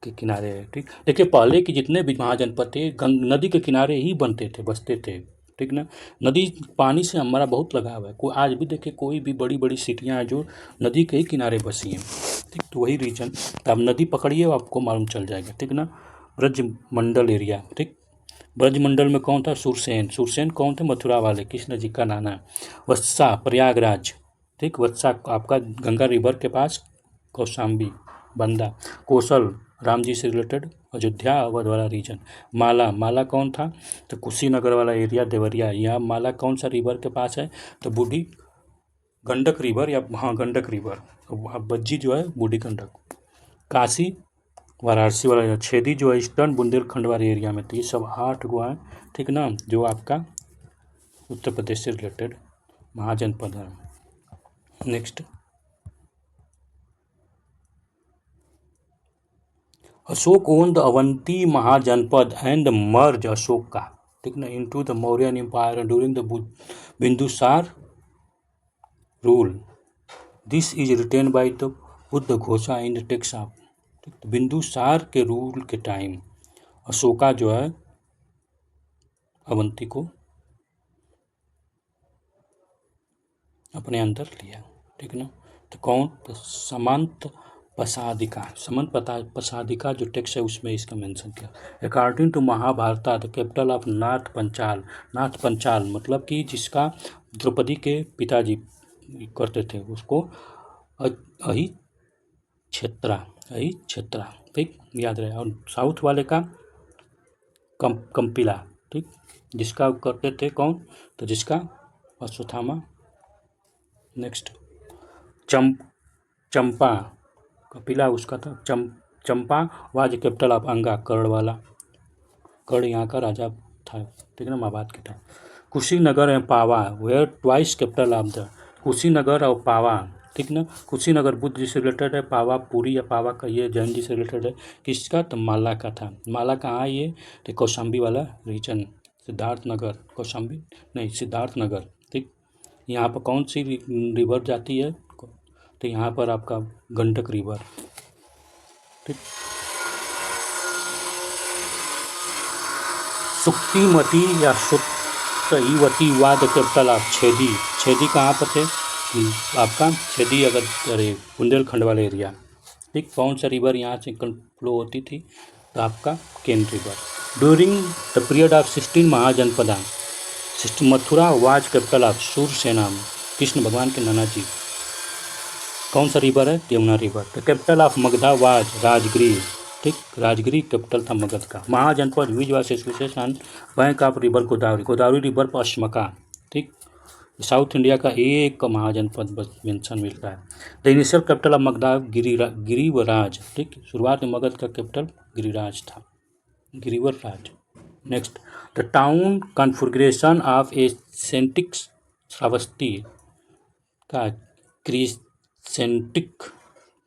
के किनारे है। ठीक, देखिए पहले के जितने भी महाजनपद थे नदी के किनारे ही बनते थे, बसते थे। ठीक ना, नदी पानी से हमारा बहुत लगाव है। कोई आज भी देखिए कोई भी बड़ी बड़ी सिटियाँ हैं जो नदी के ही किनारे बसी हैं। ठीक, तो वही रीजन, आप नदी पकड़िए आपको मालूम चल जाएगा। ठीक ना, ब्रजमंडल एरिया, ठीक, ब्रजमंडल में कौन था? सुरसेन कौन थे? मथुरा वाले, कृष्ण जी का नाना। वत्सा प्रयागराज, ठीक, वत्सा आपका गंगा रिवर के पास कौशाम्बी, बंदा। कौशल राम जी से रिलेटेड, अयोध्या, अवध वाला रीजन। माला कौन था? तो कुशीनगर वाला एरिया, देवरिया। यहाँ माला कौन सा रिवर के पास है? तो बूढ़ी गंडक रिवर, या हाँ गंडक रिवर। तो बज्जी जो है बूढ़ी गंडक। काशी वाराणसी वाला। छेदी जो है ईस्टर्न बुंदेलखंड वाले एरिया में। तो ये सब 8 गो हैं, ठीक ना, जो आपका उत्तर प्रदेश से रिलेटेड महाजनपद है। Next Ashok won the Avanti Mahajanapada and merge Ashoka, ठीक ना, into the Mauryan empire during the Bindusara rule. This is written by the Buddha Ghosha in the text of. Bindusara के रूल के टाइम अशोका जो है अवंती को अपने अंदर लिया। ठीक ना, तो कौन? तो समंत पसादिका जो टेक्स्ट है उसमें इसका मेंशन किया। According to Mahabharata the capital of north Panchal मतलब कि जिसका द्रौपदी के पिताजी करते थे उसको अहि क्षेत्रा, ठीक, याद रहे। और साउथ वाले का कंपिला, ठीक, जिसका करते थे कौन? तो जिसका अश्वत्थामा। नेक्स्ट चंपा, कपिला उसका था। चंपा वाज कैपिटल ऑफ अंगा, कर्ण वाला, कर्ण यहाँ का राजा था। ठीक है ना, महाभारत के था। Kushinagar and Pava were twice capital of the. Kushinagar और पावा, ठीक ना, कुशीनगर बुद्ध जी से रिलेटेड है, पावा पुरी या पावा का ये जैन जी से रिलेटेड है। किसका? तो माला का था। माला कहाँ है ये? तो कौशाम्बी वाला रीजन, सिद्धार्थनगर, कौशाम्बी नहीं, सिद्धार्थनगर। ठीक, यहाँ पर कौन सी रिवर जाती है? तो यहाँ पर आपका गंडक रिवर। ठीक, सुक्तिमती या सुत्तईवती वाद कैपिटल ऑफ छेदी कहाँ पर थे? आपका छेदी अगर अरे बुंदेलखंड वाले एरिया। ठीक, कौन सा रिवर यहाँ से फ्लो होती थी? तो आपका Ken river. During the period of 16 Mahajanapada Mathura was capital of Surasena, Krishna भगवान के नाना जी। कौन सा रिवर है? Yamuna river. The capital of Magadha was Rajgiri, ठीक, राजगिरी कैपिटल था मगध का। Mahajanapada which was association bank of river Godavari river पर अश्मका। ठीक, साउथ इंडिया का एक महाजनपद बस मेंशन मिलता है। The initial capital of Magadha Girivraj, ठीक, शुरुआत में मगध का कैपिटल गिरिराज था, Girivraj. Next the town configuration of एसेंटिक श्रावस्ती का क्रिसेंटिक,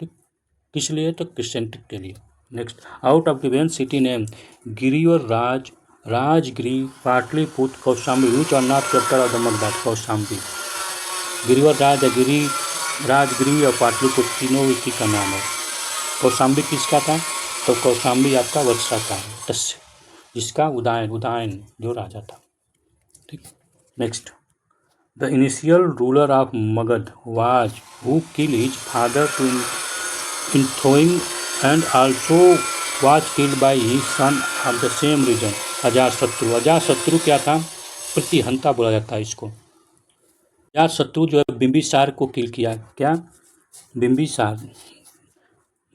किस लिए? तो क्रिसेंटिक के लिए। Next, out of given city name Girivar Rajgiri, Pataliputra, Kaushambi, which are not capital of the Magadh? Kaushambi. Girivar Rajgiri और पाटलिपुत्र तीनों व्यक्ति का नाम है। कौशाम्बी किसका था? तो कौशाम्बी आपका वत्सा का है, तस्य, जिसका उदयन जो राजा था। ठीक। Next, the initial ruler of Magadha was who kill his father to in throwing and also was killed by his son of the same reason, Ajatashatru. Ajatashatru क्या था? प्रतिहंता बोला जाता है इसको। अजातशत्रु जो है बिंबिसार को किल किया। क्या?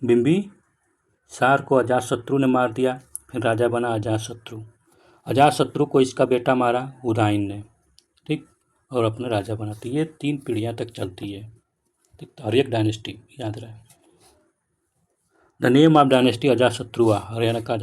बिंबिसार को अजातशत्रु ने मार दिया, फिर राजा बना अजातशत्रु। अजातशत्रु को इसका बेटा मारा उदयन ने, ठीक, और अपने राजा बना। तो ये 3 पीढ़ियाँ तक चलती है, ठीक। तो हर एक डायनेस्टी याद रहे। The name of dynasty Ajatashatru, Haryanka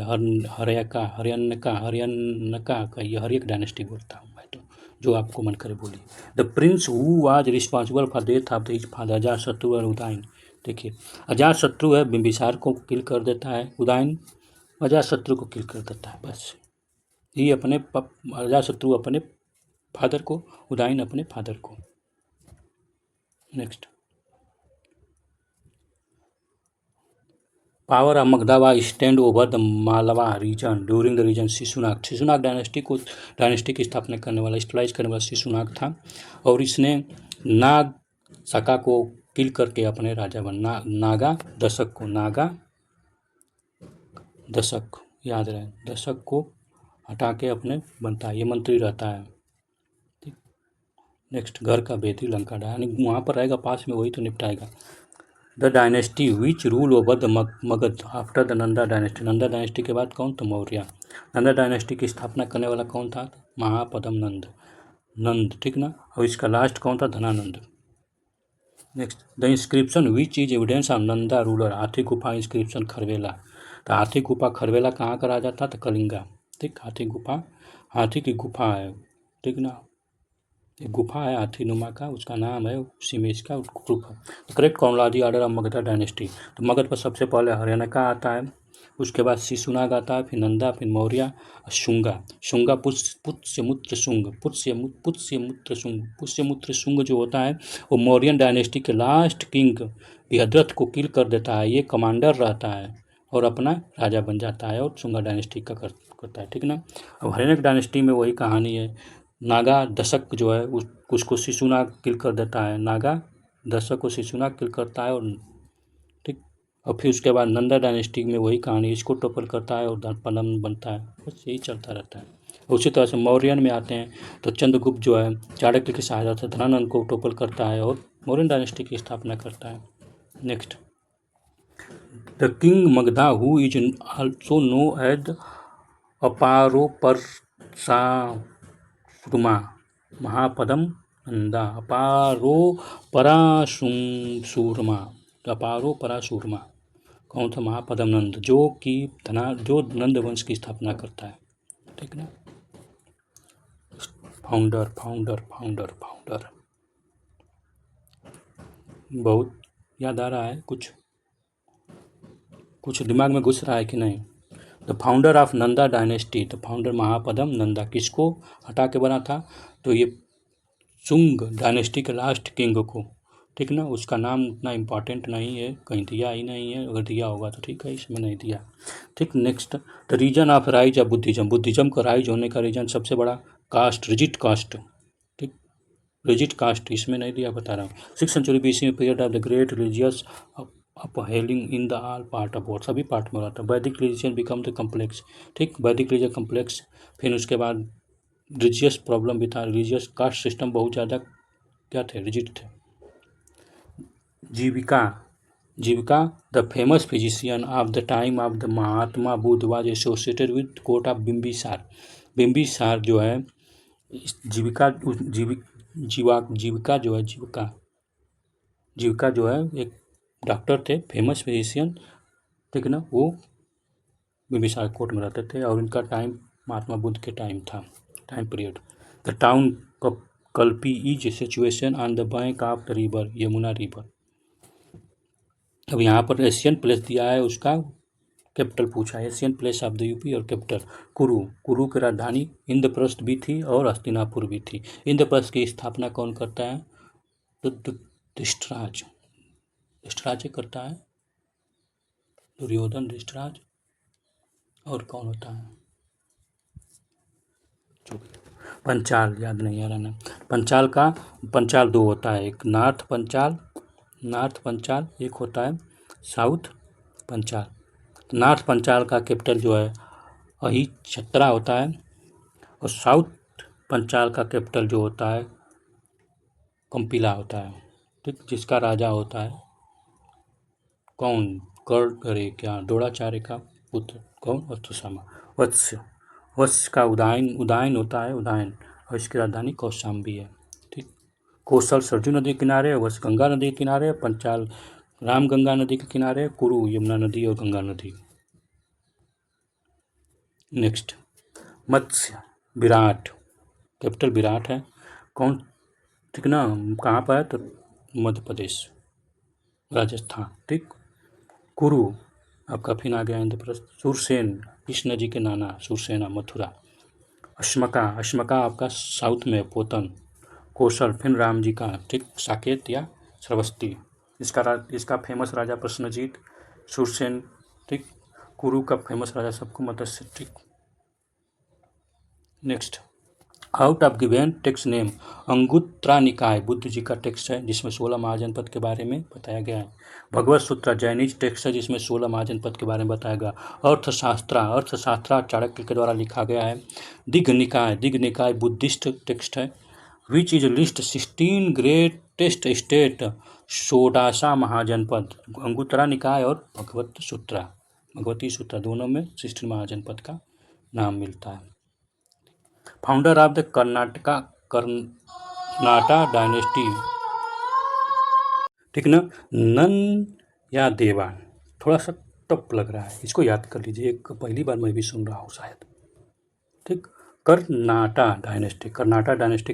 का ये हर एक डायनेस्टी बोलता हूँ मैं, तो जो आपको मन करे बोलिए। The Prince who was responsible for death of his father Ajatashatru और उदयन। देखिए, अजातशत्रु है बिंबिसार को किल कर देता है, उदयन अजातशत्रु को किल कर देता है। बस ये अजातशत्रु अपने फादर को, उदयन अपने फादर को। Next, power of Magadha stand over the Malwa region during the reign Shishunaga. Shishunaga dynasty की स्थापना करने वाला, स्टेबलाइज करने वाला शिशुनाग था, और इसने नाग शाखा को किल करके अपने राजा बना। नागा दशक याद रहे, दशक को हटा के अपने बनता है, ये मंत्री रहता है, ठीक। नेक्स्ट, घर का बेदी लंका डा, यानी वहाँ पर रहेगा पास में, वही तो निपटाएगा। The dynasty which rule over the Magadh after the Nanda dynasty. Nanda dynasty के बाद कौन? तो मौर्य। नंदा डायनेस्टी की स्थापना करने वाला कौन था? महापदम नंद, ठीक ना। और इसका लास्ट कौन था? Dhanananda. Next, the inscription which is evidence of Nanda ruler. हाथी गुफा इंस्क्रिप्शन खरवेला। तो हाथी गुफा खरवेला कहाँ का राजा था? तो कलिंगा, ठीक। हाथी की गुफा है, ठीक ना, एक गुफा है हाथीनुमा का, उसका नाम है, उसी में इसका ग्रुप है। Correct chronology order of Magadha dynasty. तो मगध पर सबसे पहले हर्यनका आता है, उसके बाद शिशुनाग आता है, फिर नंदा, फिर मौर्य, शुंगा पुष्यमुत्र शुंग जो होता है वो मौर्यन डायनेस्टी के लास्ट किंग बृहद्रथ को किल कर देता है। ये कमांडर रहता है और अपना राजा बन जाता है और शुंगा डायनेस्टी का करता है, ठीक ना। अब हर्यनक डायनेस्टी में वही कहानी है। नागा दशक जो है उसको शिशुनाग किल कर देता है, नागा दशक को शिशुनाग किल करता है, और ठीक। और फिर उसके बाद नंदा डायनेस्टी में वही कहानी, इसको टोपल करता है और पलम बनता है। बस यही चलता रहता है। उसी तरह से मौर्यन में आते हैं तो चंद्रगुप्त जो है चाणक्य की सहायता से धनानंद को टोपल करता है और मौर्यन डायनेस्टी की स्थापना करता है। Next, the king Magadha who is also known as अपारोपरसा महापदम नंदा। अपारोपराशूरमा कौन था? महापदम नंद, जो नंद वंश की स्थापना करता है, ठीक ना। फाउंडर बहुत याद आ रहा है, कुछ दिमाग में घुस रहा है कि नहीं? The founder of Nanda dynasty, the founder Mahapadam Nanda किसको हटा के बना था? तो ये शुंग डायनेस्टी के लास्ट किंग को, ठीक ना। उसका नाम उतना इम्पॉर्टेंट नहीं है, कहीं दिया ही नहीं है, अगर दिया होगा तो ठीक है, इसमें नहीं दिया, ठीक। Next, the reason of rise of Buddhism का राइज होने का रीजन सबसे बड़ा कास्ट, रिजिट कास्ट, ठीक, रिजिट कास्ट, इसमें नहीं दिया, बता रहा हूँ। 6th सेंचुरी BC में period of the great religious upheaval in the all part of world, सभी पार्ट में रहता है। वैदिक रिलीजन बिकम द कम्प्लेक्स, ठीक, वैदिक रिलीजन कम्प्लेक्स। फिर उसके बाद रिलीजियस प्रॉब्लम भी था, रिलीजियस कास्ट सिस्टम बहुत ज़्यादा क्या थे? रिजिड थे। Jivika the famous physician of the time of the Mahatma Buddha was associated with court of Bimbisara जो है जीविका जो है एक डॉक्टर थे, फेमस फिजिशियन, ठीक ना। वो बिम्बिसार कोर्ट में रहते थे और इनका टाइम महात्मा बुद्ध के टाइम था, time period. The town Kalpi is situation on the bank of the river Yamuna river. अब यहाँ पर एशियन प्लेस दिया है उसका कैपिटल पूछा, Asian place of the UP और कैपिटल कुरु। कुरु की राजधानी इंद्रप्रस्थ भी थी और हस्तिनापुर भी थी। इंद्रप्रस्थ की स्थापना कौन करता है? तो धृतराज करता है, दुर्योधन, धृतराज, और कौन होता है? पंचाल, याद नहीं आ रहा ना। पंचाल दो होता है, एक नॉर्थ पंचाल, एक होता है साउथ पंचाल। नॉर्थ पंचाल का कैपिटल जो है अही छत्रा होता है, और साउथ पंचाल का कैपिटल जो होता है कंपिला होता है। ठीक, जिसका राजा होता है कौन? अरे क्या, द्रोणाचार्य का पुत्र कौन? वत्ससामा। वत्स का उदायन होता है, और इसकी राजधानी कौशाम्बी है। ठीक, कौशल सरजू नदी के किनारे, वत्स गंगा नदी के किनारे, पंचाल राम गंगा नदी के किनारे, कुरु यमुना नदी और गंगा नदी। नेक्स्ट, मत्स्य विराट, कैपिटल विराट है, कौन? ठीक ना, कहाँ पर है? तो मध्य प्रदेश, राजस्थान। ठीक, कुरु आपका फिर आ गया इंद्रप्रस्थ। सूरसेन, कृष्ण जी के नाना, सूरसेना, मथुरा। अश्मका आपका साउथ में, पोतन। कौशल फिर राम जी का, ठीक, साकेत या श्रावस्ती। इसका फेमस राजा प्रश्नजीत। सूरसेन, ठीक। कुरु का फेमस राजा सबको मत्स्य। ठीक, next, out of given text name. Anguttara निकाय बुद्ध जी का टेक्स्ट है, जिसमें 16 महाजनपद के बारे में बताया गया है। भगवत सूत्र जैनिज टेक्स्ट है, जिसमें 16 महाजनपद के बारे में बताया गया। अर्थशास्त्रा चाणक्य के द्वारा लिखा गया है। दिग्ग निकाय बुद्धिस्ट टेक्स्ट है। Which is list 16 greatest state, 16 Mahajanapada. Anguttara Nikaya और भगवती सूत्र दोनों में 16 महाजनपद का नाम मिलता है। Founder of the Karnata dynasty, ठीक ना, नन या देवा। थोड़ा सा टफ लग रहा है, इसको याद कर लीजिए, पहली बार मैं भी सुन रहा हूँ शायद। ठीक, कर्नाटा डायनेस्टी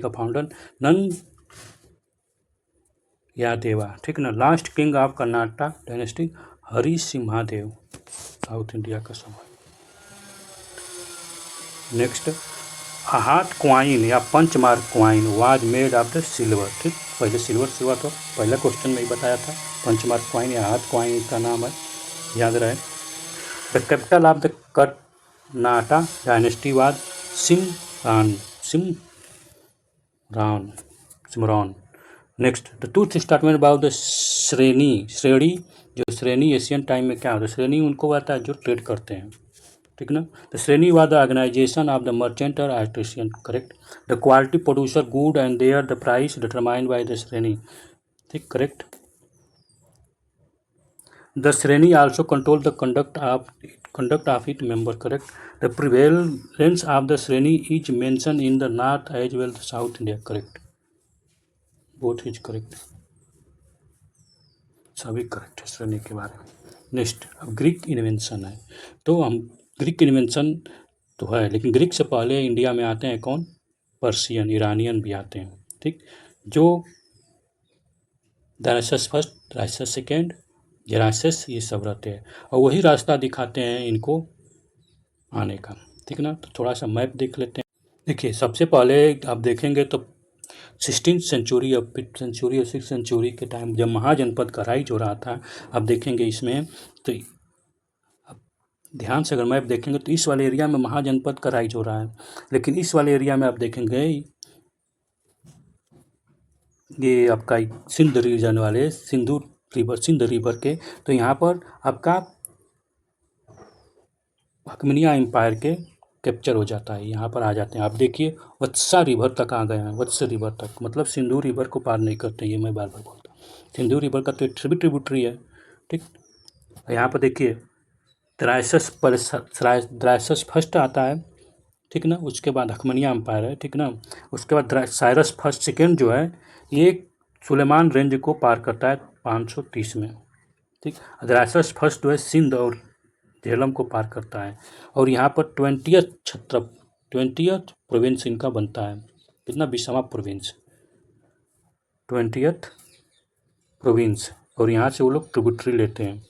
का फाउंडर नन या देवा। ठीक ना, last king of Karnata dynasty Hari Simhadeva, south India का समय। नेक्स्ट, हाथ क्वाइन या punch mark coin was made of the silver. ठीक, पहले सिल्वर तो पहला क्वेश्चन में ही बताया था। पंचमार्क क्वाइन या हाथ क्वाइन का नाम है, याद रहे। The capital of the Karnata dynasty was Simraon. Next, the true statement about the shreni. जो श्रेणी एशियन टाइम में क्या होता है? श्रेणी उनको आता है जो ट्रेड करते हैं। ठीक ना, the shreni was the organization of the merchant और artisan. Correct. The quality producer good and their the price determined by the shreni. ठीक, correct. The shreni also control the conduct of its member. Correct. The prevalence of the Sreni is mentioned in the north as well as South India. Correct. Both is correct. सभी correct है श्रेणी के बारे में। Next, अब Greek invention है, तो हम ग्रीक इन्वेंशन तो है, लेकिन ग्रीक से पहले इंडिया में आते हैं कौन? पर्शियन, ईरानियन भी आते हैं। ठीक, जो दारायसस फर्स्ट, दारायसस सेकेंड, जेरासेस, ये सब रहते हैं, और वही रास्ता दिखाते हैं इनको आने का। ठीक ना, तो थोड़ा सा मैप देख लेते हैं। देखिए, सबसे पहले आप देखेंगे तो 16th सेंचुरी और 5th सेंचुरी और 6th सेंचुरी के टाइम जब महाजनपद का राइज हो रहा था, आप देखेंगे इसमें तो अब ध्यान से अगर मैप देखेंगे तो इस वाले एरिया में महाजनपद का राइज हो रहा है, लेकिन इस वाले एरिया में आप देखेंगे ये आपका सिंध रीजन वाले सिंध रिवर के, तो यहाँ पर आपका अकमिनिया एम्पायर के कैप्चर हो जाता है, यहाँ पर आ जाते हैं। आप देखिए वत्सा रिवर तक आ गए हैं, वत्स रिवर तक, मतलब सिंधु रिवर को पार नहीं करते, ये मैं बार बार बोलता हूँ। सिंधु रिवर का तो ट्रिब्यूटरी है। ठीक, यहाँ पर देखिए द्रायसस फर्स्ट आता है। ठीक ना, उसके बाद अकमिनिया एम्पायर है। ठीक ना, उसके बाद साइरस फर्स्ट सेकेंड जो है ये सुलेमान रेंज को पार करता है 530 में। ठीक, द्रायसस फर्स्ट जो है सिंध और झेलम को पार करता है, और यहाँ पर 20th प्रोविंस इनका बनता है। कितना? 20वां प्रोविंस, 20th प्रोविंस, और यहाँ से वो लोग ट्रिब्यूटरी लेते हैं।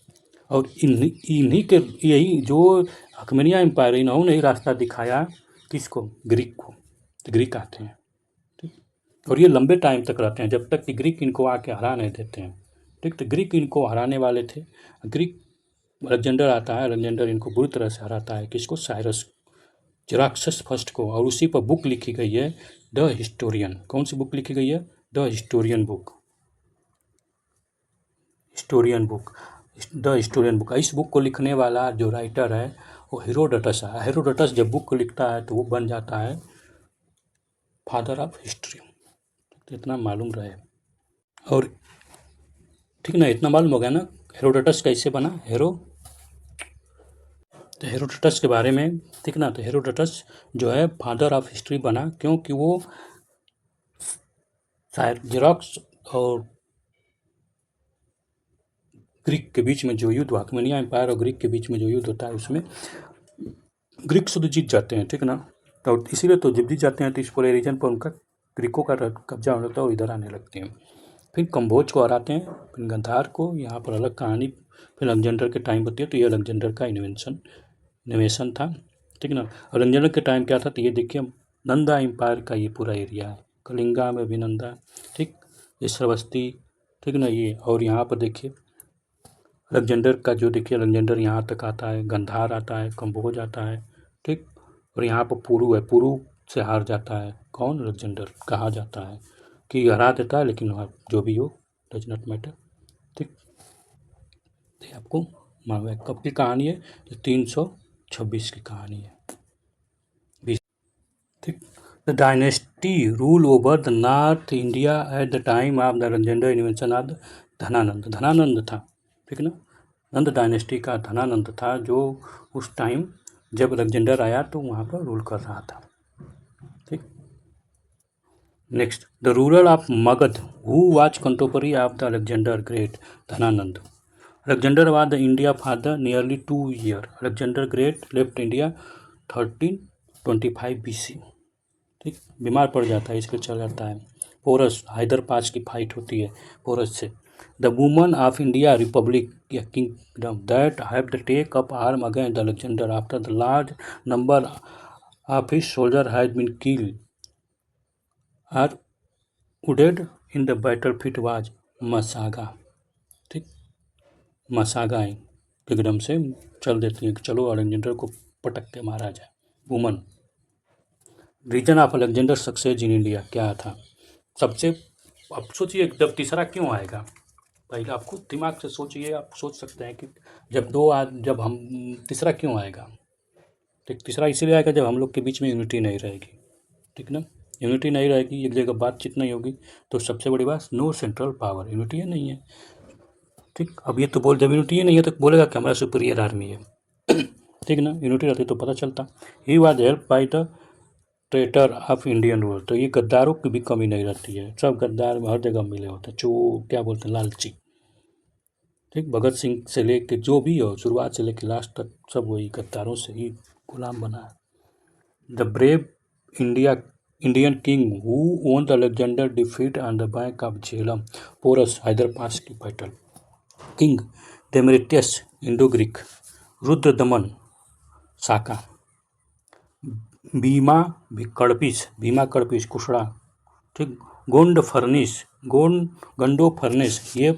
और इन्हीं के यही जो अकमेनिया एम्पायर, इन्होंने ही रास्ता दिखाया किसको, ग्रीक को। तो ग्रीक आते हैं, ठीक। और ये लंबे टाइम तक रहते हैं जब तक कि ग्रीक इनको आके हरा नहीं देते हैं, ठीक। तो ग्रीक इनको हराने वाले थे, ग्रीक अलेक्जेंडर आता है, अलेक्जेंडर इनको बुरी तरह से हराता है, किसको, साइरस चिराक्सस फर्स्ट को। और उसी पर बुक लिखी गई है द हिस्टोरियन। कौन सी बुक लिखी गई है, the historian book, historian book, the historian book. इस बुक को लिखने वाला जो राइटर है वो हेरोडोटस है। हेरोडोटस जब बुक को लिखता है तो वो बन जाता है फादर ऑफ हिस्ट्री। तो इतना मालूम रहे। और ठीक ना, इतना मालूम हो गया ना हेरोडोटस कैसे बना, तो हेरोडोटस के बारे में, ठीक ना। तो हेरोडोटस जो है फादर ऑफ हिस्ट्री बना क्योंकि वो जेरोक्स और ग्रीक के बीच में जो युद्ध, आर्मेनिया एम्पायर और ग्रीक के बीच में जो युद्ध होता है उसमें ग्रीक शुद्ध जीत जाते हैं, ठीक ना। तो इसीलिए तो जब जीत जाते हैं तो इस पूरे रीजन पर उनका ग्रीकों का कब्जा होने लगता है और इधर आने लगते हैं। फिर कंबोज को हराते हैं, फिर गंधार को। यहाँ पर अलग कहानी फिर अलेक्जेंडर के टाइम होती है। तो ये अलेक्जेंडर का इन्वेशन था, ठीक ना। अलेक्जेंडर के टाइम क्या था, तो ये देखिए नंदा एम्पायर का ये पूरा एरिया है, कलिंगा में भी नंदा, ठीक, ये श्रावस्ती, ठीक ना। ये और यहाँ पर देखिए अलेक्जेंडर का जो, देखिए अलेक्जेंडर यहाँ तक आता है, गंधार आता है, कंबोज आता है, ठीक। और यहाँ पर पुरु है, पुरु से हार जाता है कौन, अलेक्जेंडर। कहा जाता है कि हरा देता है, लेकिन जो भी हो डज नॉट मैटर, ठीक। तो आपको मालूम है कब की कहानी है, तो 326 की कहानी है, ठीक। The dynasty rule over the north India at the time of the Alexander invention of Dhanananda. Dhanananda था, ठीक ना। नंद डायनेस्टी का धनानंद था जो उस टाइम जब अलेक्जेंडर आया तो वहाँ पर रूल कर रहा था, ठीक। Next, the rural of Magadh who was contemporary of the Alexander great, Dhanananda. Alexander was the India for the nearly 2 year. Alexander great left India 1325 BC, ठीक। बीमार पड़ जाता है इसलिए चल जाता है। पोरस, हैदर पास की फाइट होती है पोरस से। The woman of India republic या kingdom that have the take up arm against the Alexander after the large number of his soldier has been killed or wounded in the battlefield was Massaga, ठीक। Massaga kingdom से चल देती हैं कि चलो Alexander को पटक के मारा जाए। Woman, reason of Alexander success in India क्या था सबसे। अब सोचिए जब तीसरा क्यों आएगा, पहले आपको दिमाग से सोचिए। आप सोच सकते हैं कि जब हम तीसरा क्यों आएगा, ठीक। तीसरा इसीलिए आएगा जब हम लोग के बीच में यूनिटी नहीं रहेगी, ठीक ना। यूनिटी नहीं रहेगी, एक जगह बातचीत नहीं होगी, तो सबसे बड़ी बात नो सेंट्रल पावर, यूनिटी है नहीं है, ठीक। अब ये तो बोल, जब यूनिटी नहीं है तो बोलेगा कि हमारा सुपीरियर आर्मी है, ठीक ना। यूनिटी रहती तो पता चलता। He was help by the traitor of Indian rule. तो ये गद्दारों की भी कमी नहीं रहती है, सब गद्दार हर जगह मिले होते हैं, क्या बोलते हैं, लालची, ठीक। भगत सिंह से लेके जो भी हो, शुरुआत से लेके लास्ट तक सब वही गद्दारों से ही गुलाम बना है। The brave Indian king who won the Alexander defeat on the bank of Jhelum, Porus, Hydaspes की battle. King Demetrius Indo Greek, Rudradaman Saka, Bhima कड़पिस कुशड़ा, ठीक। गोंडो फर्निस ये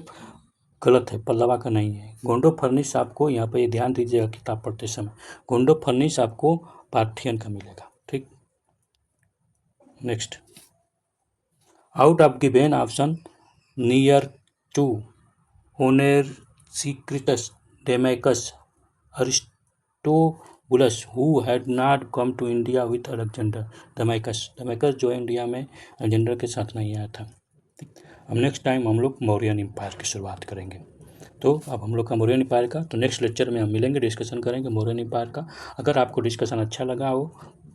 गलत है, पल्लवा का नहीं है। गोंडो फर्निस आपको यहाँ पे ध्यान दीजिएगा किताब पढ़ते समय, गोंडो फर्निस आपको पार्थियन का मिलेगा, ठीक। Next, out of given option near to Onesicritus, Deimachus, Aristobulus who had not come to India with Alexander. Deimachus जो इंडिया में अलेक्जेंडर के साथ नहीं आया था, ठीक। अब नेक्स्ट टाइम हम लोग मौर्यन एम्पायर की शुरुआत करेंगे। तो अब हम लोग का मौर्यन एम्पायर का, तो नेक्स्ट लेक्चर में हम मिलेंगे, डिस्कशन करेंगे मौर्यन एम्पायर का। अगर आपको डिस्कशन अच्छा लगा हो,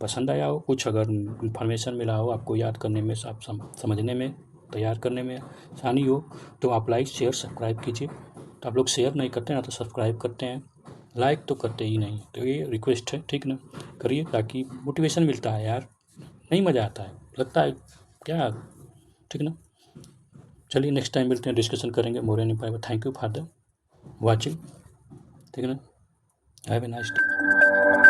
पसंद आया हो, कुछ अगर इन्फॉर्मेशन मिला हो, आपको याद करने में, आप समझने में, तैयार करने में आसानी हो, तो आप लाइक शेयर सब्सक्राइब कीजिए। तो आप लोग शेयर नहीं करते ना तो सब्सक्राइब करते हैं, लाइक तो करते ही नहीं, तो ये रिक्वेस्ट है, ठीक ना। करिए ताकि मोटिवेशन मिलता है यार, नहीं मज़ा आता है, लगता है क्या, ठीक ना। चलिए नेक्स्ट टाइम मिलते हैं, डिस्कशन करेंगे Mauryan empire. Thank you for the watching. ठीक है ना। Have a nice day.